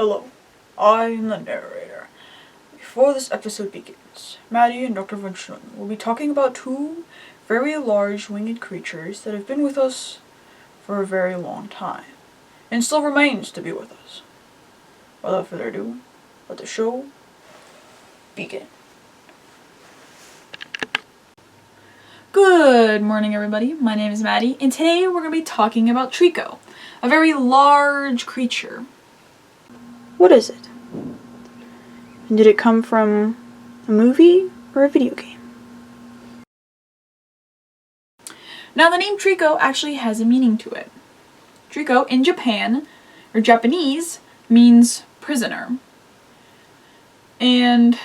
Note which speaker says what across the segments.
Speaker 1: Hello, I'm the narrator. Before this episode begins, Maddie and Dr. Von Schlund will be talking about two very large winged creatures that have been with us for a very long time, and still remains to be with us. Without further ado, let the show begin. Good morning, everybody. My name is Maddie, and today we're going to be talking about Trico, a very large creature. What is it? And did it come from a movie or a video game? Now, the name Trico actually has a meaning to it. Trico in Japan, or Japanese, means prisoner. And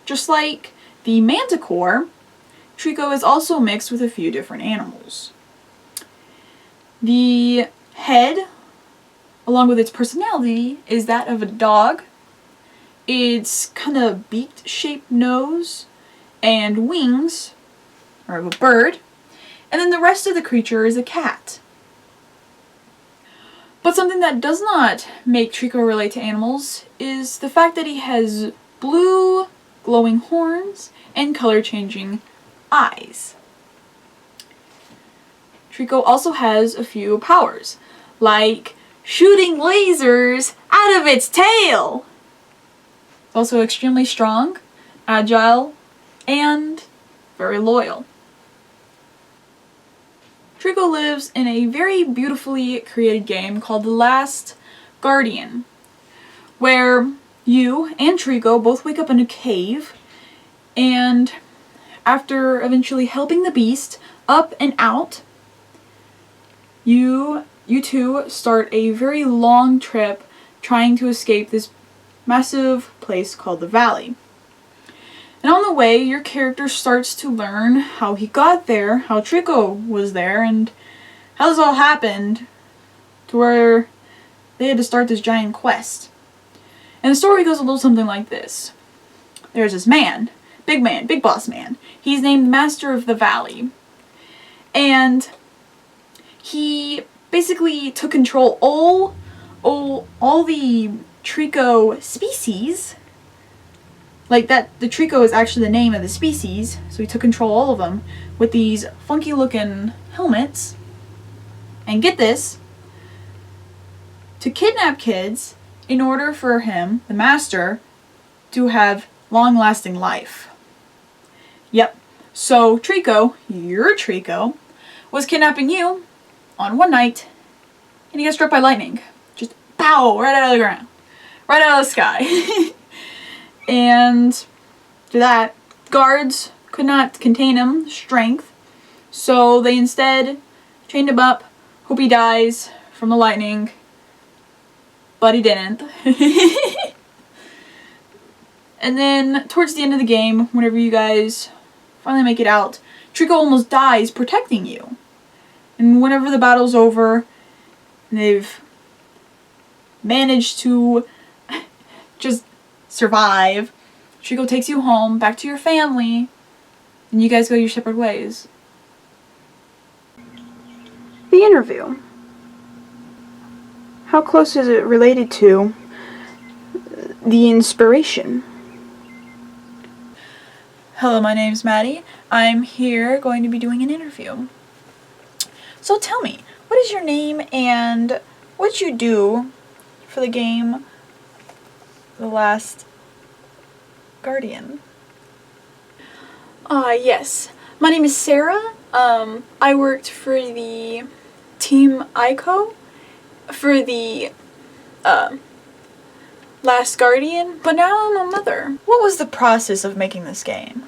Speaker 1: just like the manticore, Trico is also mixed with a few different animals. The head, along with its personality, is that of a dog. Its kind of beaked-shaped nose and wings are of a bird. And then the rest of the creature is a cat. But something that does not make Trico relate to animals is the fact that he has blue, glowing horns and color-changing eyes. Trico also has a few powers, like shooting lasers out of its tail! It's also extremely strong, agile, and very loyal. Trico lives in a very beautifully created game called The Last Guardian, where you and Trico both wake up in a cave, and after eventually helping the beast up and out, you two start a very long trip trying to escape this massive place called the Valley. And on the way, your character starts to learn how he got there, how Trico was there, and how this all happened to where they had to start this giant quest. And the story goes a little something like this. There's this man, big boss man. He's named Master of the Valley. And he basically took control all the Trico species. Like that, the Trico is actually the name of the species, so he took control of all of them with these funky looking helmets. And get this, to kidnap kids in order for him, the master, to have long-lasting life. Yep, so Trico, your Trico, was kidnapping you on one night, and he got struck by lightning. Just pow, right out of the ground. Right out of the sky. And to that, guards could not contain him, strength, so they instead chained him up, hope he dies from the lightning, but he didn't. And then, towards the end of the game, whenever you guys finally make it out, Trico almost dies protecting you. And whenever the battle's over, and they've managed to just survive, Trico takes you home, back to your family, and you guys go your separate ways. The interview. How close is it related to the inspiration? Hello, my name's Maddie. I'm here going to be doing an interview. So tell me, what is your name and what you do for the game The Last Guardian? Yes. My name is Sarah. I worked for the Team Ico for the Last Guardian, but now I'm a mother. What was the process of making this game?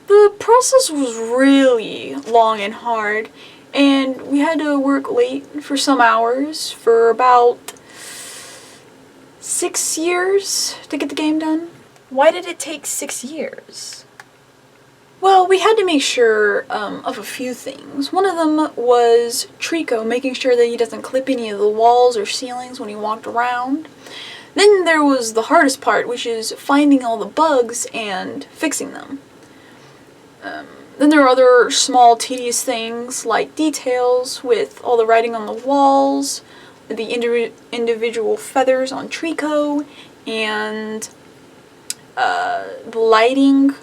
Speaker 1: The process was really long and hard, and we had to work late for some hours for about 6 years to get the game done. Why did it take 6 years? Well, we had to make sure of a few things. One of them was Trico, making sure that he doesn't clip any of the walls or ceilings when he walked around. Then there was the hardest part, which is finding all the bugs and fixing them. Then there are other small tedious things like details with all the writing on the walls, the individual feathers on Trico, and the lighting,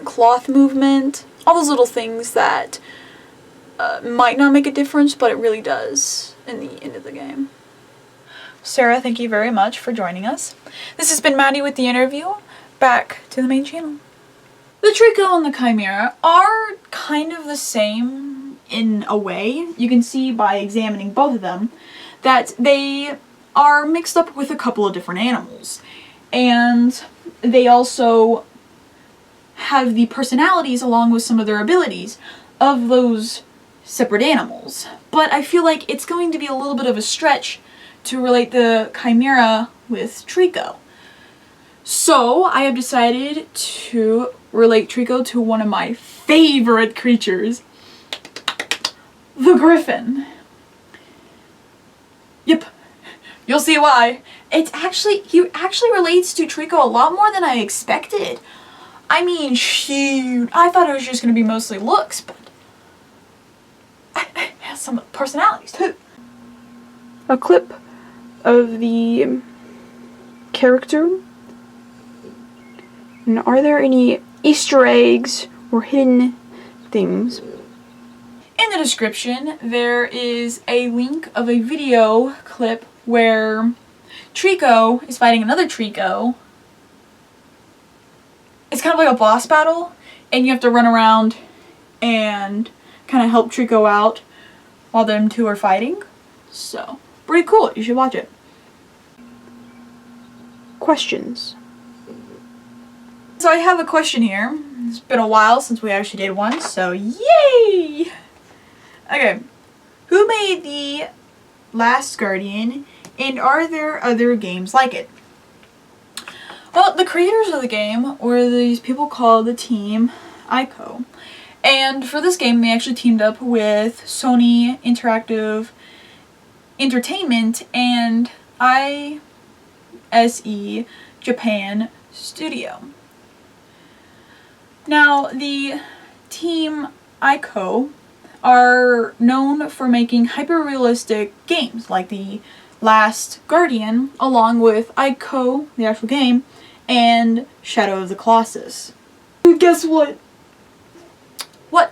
Speaker 1: cloth movement, all those little things that might not make a difference, but it really does in the end of the game. Sarah, thank you very much for joining us. This has been Maddie with the interview. Back to the main channel. The Trico and the Chimera are kind of the same in a way. You can see by examining both of them that they are mixed up with a couple of different animals. And they also have the personalities along with some of their abilities of those separate animals. But I feel like it's going to be a little bit of a stretch to relate the Chimera with Trico. So I have decided to relate Trico to one of my favorite creatures, the griffin. Yep, you'll see why. He actually relates to Trico a lot more than I expected. I mean, shoot, I thought it was just going to be mostly looks, but it has some personalities too.
Speaker 2: A clip of the character. And are there any Easter eggs or hidden things?
Speaker 1: In the description, there is a link of a video clip where Trico is fighting another Trico. It's kind of like a boss battle, and you have to run around and kind of help Trico out while them two are fighting. So, pretty cool. You should watch it.
Speaker 2: Questions.
Speaker 1: So I have a question here. It's been a while since we actually did one, so yay! Okay, who made the Last Guardian, and are there other games like it? Well, the creators of the game were these people called the Team Ico. And for this game, they actually teamed up with Sony Interactive Entertainment and ISE Japan Studio. Now, the Team Ico are known for making hyper-realistic games like the Last Guardian, along with Ico, the actual game, and Shadow of the Colossus. Guess what? What?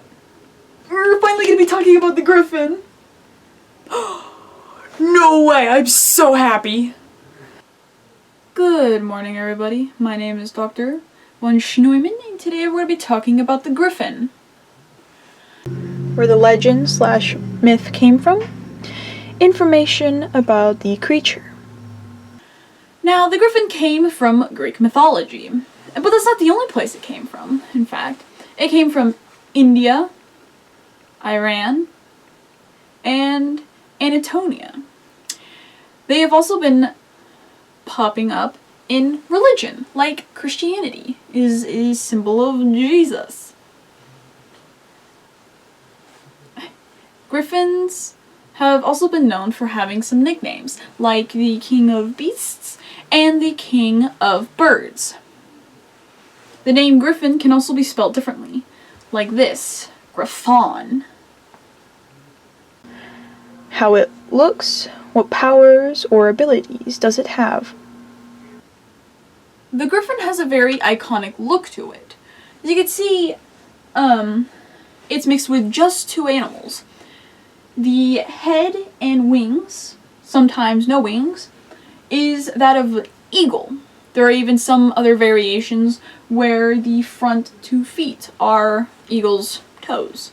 Speaker 1: We're finally gonna be talking about the griffin. No way! I'm so happy! Good morning, everybody. My name is Dr. Von Schneumann, and today we're going to be talking about the griffin. Where the legend/myth came from. Information about the creature. Now, the griffin came from Greek mythology, but that's not the only place it came from, in fact. It came from India, Iran, and Anatolia. They have also been popping up in religion, like Christianity is a symbol of Jesus. Griffins have also been known for having some nicknames, like the King of Beasts and the King of Birds. The name Griffin can also be spelled differently, like this, Griffon.
Speaker 2: How it looks, what powers or abilities does it have?
Speaker 1: The griffin has a very iconic look to it. As you can see, it's mixed with just two animals. The head and wings, sometimes no wings, is that of eagle. There are even some other variations where the front 2 feet are eagle's toes.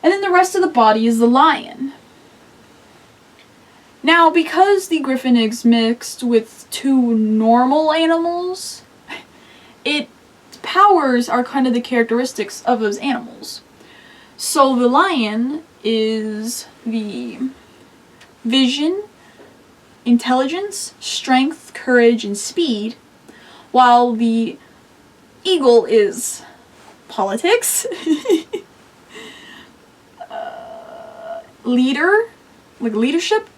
Speaker 1: And then the rest of the body is the lion. Now, because the griffin is mixed with 2 normal animals, its powers are kind of the characteristics of those animals. So the lion is the vision, intelligence, strength, courage, and speed, while the eagle is politics, leadership,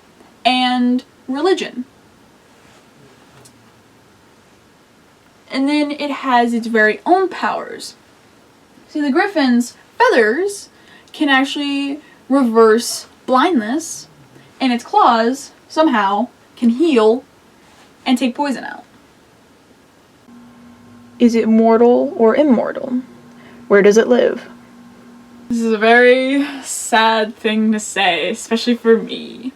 Speaker 1: and religion. And then it has its very own powers. See, the griffin's feathers can actually reverse blindness and its claws, somehow, can heal and take poison out.
Speaker 2: Is it mortal or immortal? Where does it live?
Speaker 1: This is a very sad thing to say, especially for me.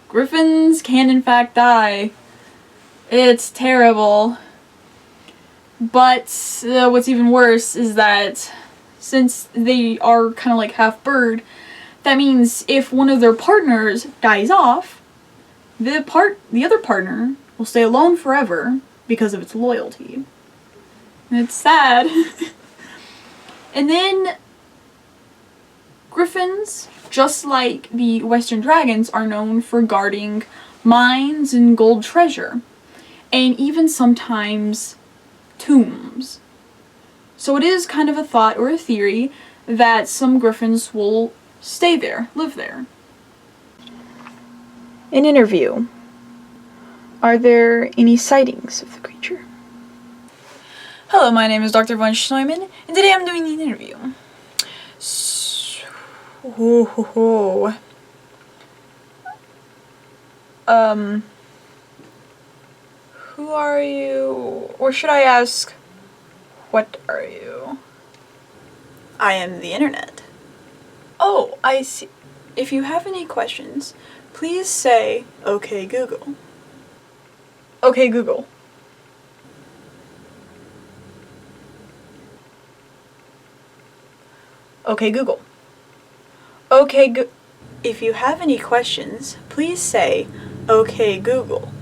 Speaker 1: Griffins can in fact die. It's terrible. But what's even worse is that since they are kind of like half bird, that means if one of their partners dies off, the other partner will stay alone forever because of its loyalty. And it's sad. And then griffins, just like the Western dragons, are known for guarding mines and gold treasure, and even sometimes tombs. So it is kind of a thought or a theory that some griffins will stay there, live there.
Speaker 2: An interview. Are there any sightings of the creature?
Speaker 1: Hello, my name is Dr. von Schneumann, and today I'm doing the interview. Who are you? Or should I ask, what are you? I am the internet. Oh, I see. If you have any questions, please say, "Okay, Google." Okay, Google. Okay, Google. Okay, if you have any questions, please say, "Okay, Google."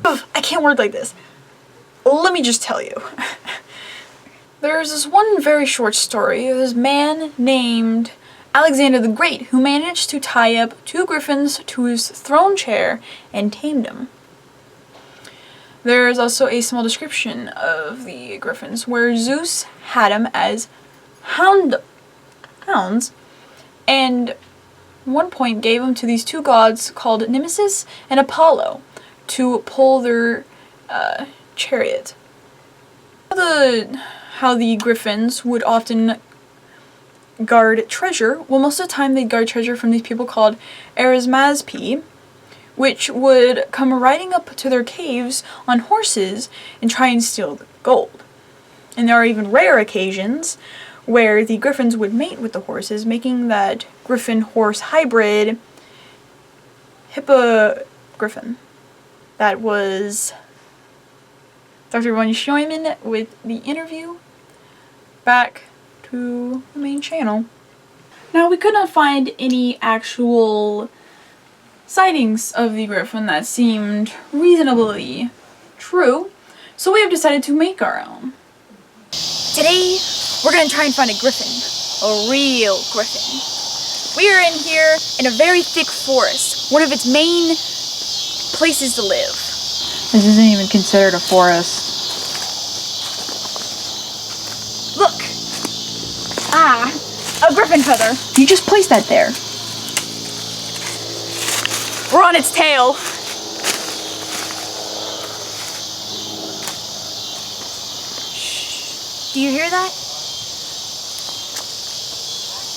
Speaker 1: Ugh, I can't word like this. Let me just tell you. There's this one very short story of this man named Alexander the Great who managed to tie up 2 griffins to his throne chair and tamed them. There is also a small description of the griffins where Zeus had them as hounds, and one point gave them to these 2 gods called Nemesis and Apollo to pull their chariot. How the griffins would often guard treasure. Well, most of the time they'd guard treasure from these people called Erismazpi, which would come riding up to their caves on horses and try and steal the gold. And there are even rare occasions where the griffins would mate with the horses, making that griffin-horse hybrid hippogriffin. That was Dr. von Schneumann with the interview. Back to the main channel. Now, we could not find any actual sightings of the griffin that seemed reasonably true, so we have decided to make our own. Today, we're going to try and find a griffin. A real griffin. We are in here in a very thick forest, one of its main places to live.
Speaker 2: This isn't even considered a forest.
Speaker 1: Look! Ah, a griffin feather.
Speaker 2: You just placed that there.
Speaker 1: We're on its tail. Shh. Do you hear that?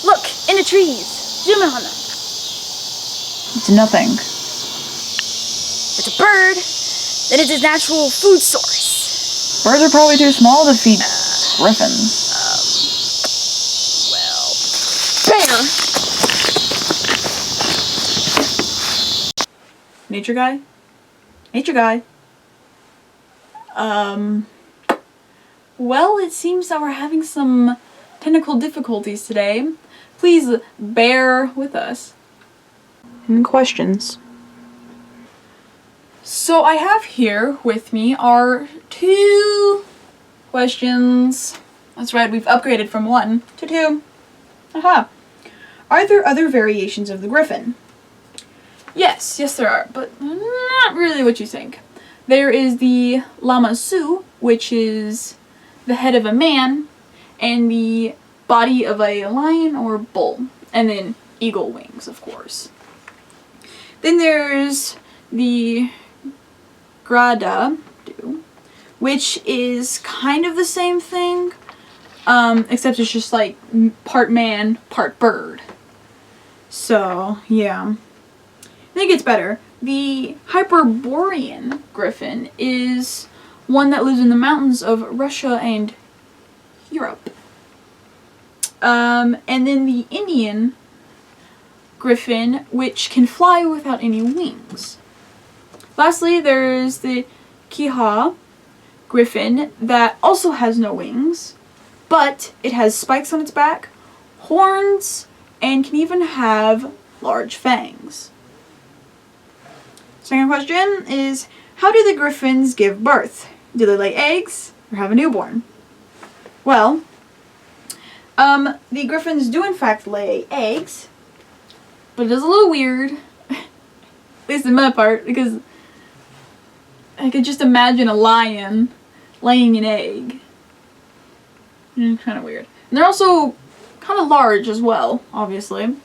Speaker 1: Look, in the trees. Zoom in on them.
Speaker 2: It's nothing.
Speaker 1: It's a bird. That is its natural food source.
Speaker 2: Birds are probably too small to feed griffins.
Speaker 1: Bear. Nature guy? Nature guy. Well, it seems that we're having some technical difficulties today. Please bear with us.
Speaker 2: Any questions?
Speaker 1: So I have here with me our 2 questions. That's right, we've upgraded from 1 to 2. Aha. Are there other variations of the griffin? Yes, there are, but not really what you think. There is the Lamassu, which is the head of a man and the body of a lion or bull, and then eagle wings, of course. Then there's the Grada, which is kind of the same thing, except it's just like part man, part bird. So, yeah. I think it's better. The Hyperborean griffin is one that lives in the mountains of Russia and Europe. And then the Indian griffin, which can fly without any wings. Lastly, there's the Kiha griffin that also has no wings, but it has spikes on its back, horns, and can even have large fangs. Second question is, how do the griffins give birth? Do they lay eggs or have a newborn? Well, the griffins do in fact lay eggs, but it is a little weird, at least in my part, because I could just imagine a lion laying an egg. Kind of weird. And they're also kind of large as well, obviously.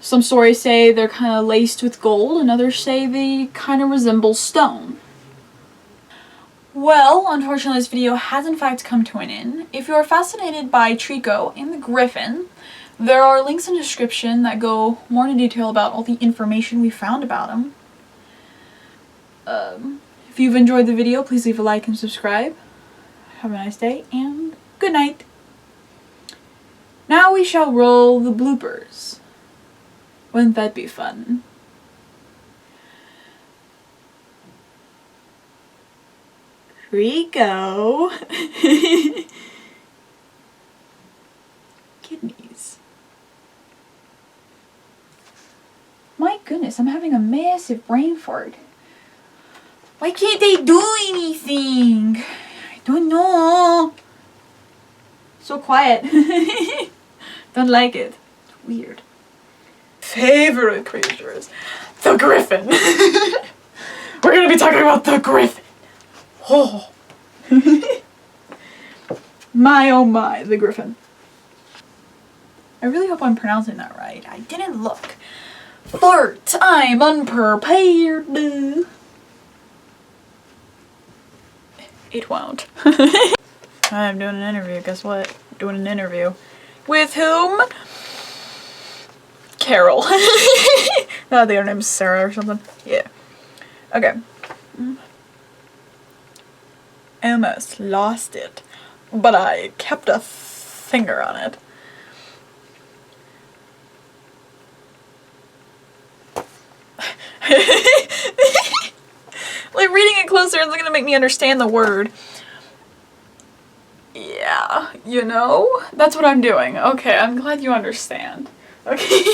Speaker 1: Some stories say they're kind of laced with gold, and others say they kind of resemble stone. Well, unfortunately this video has in fact come to an end. If you are fascinated by Trico and the griffin, there are links in the description that go more into detail about all the information we found about them. If you've enjoyed the video, please leave a like and subscribe. Have a nice day, and good night. Now we shall roll the bloopers. Wouldn't that be fun? Trico. Kidneys. My goodness, I'm having a massive brain fart. Why can't they do anything? I don't know. So quiet. Don't like it. It's weird. Favorite creatures. The griffin. We're gonna be talking about the griffin. Oh. My oh my, the griffin. I really hope I'm pronouncing that right. I didn't look. Fart, I'm unprepared. It won't. I'm doing an interview, guess what? Doing an interview. With whom? Carol. No, I think her name's Sarah or something. Yeah. Okay. Almost lost it, but I kept a finger on it. Like, reading it closer isn't gonna make me understand the word. Yeah, you know? That's what I'm doing. Okay, I'm glad you understand. Okay.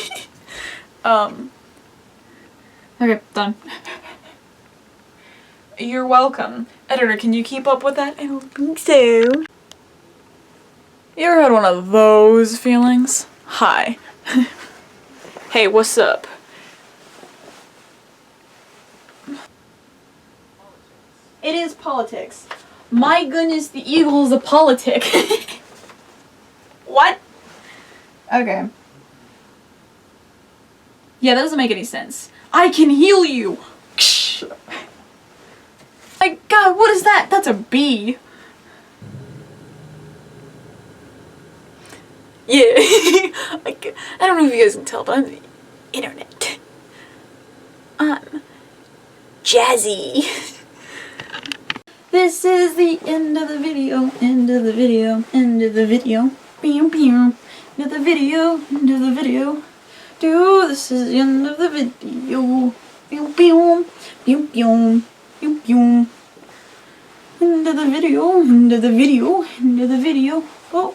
Speaker 1: Okay, done. You're welcome. Editor, can you keep up with that? I don't think so. You ever had one of those feelings? Hi. Hey, what's up? It is politics. My goodness, the eagle is a politic. What? Okay. Yeah, that doesn't make any sense. I can heal you! My god, what is that? That's a bee. Yeah. I don't know if you guys can tell, but I'm the internet. I'm jazzy. This is the end of the video, end of the video, end of the video. Pew pew. End of the video, end of the video. This is the end of the video. Pew pew. Pew pew. Pew pew. End of the video, end of the video, end of the video. Oh.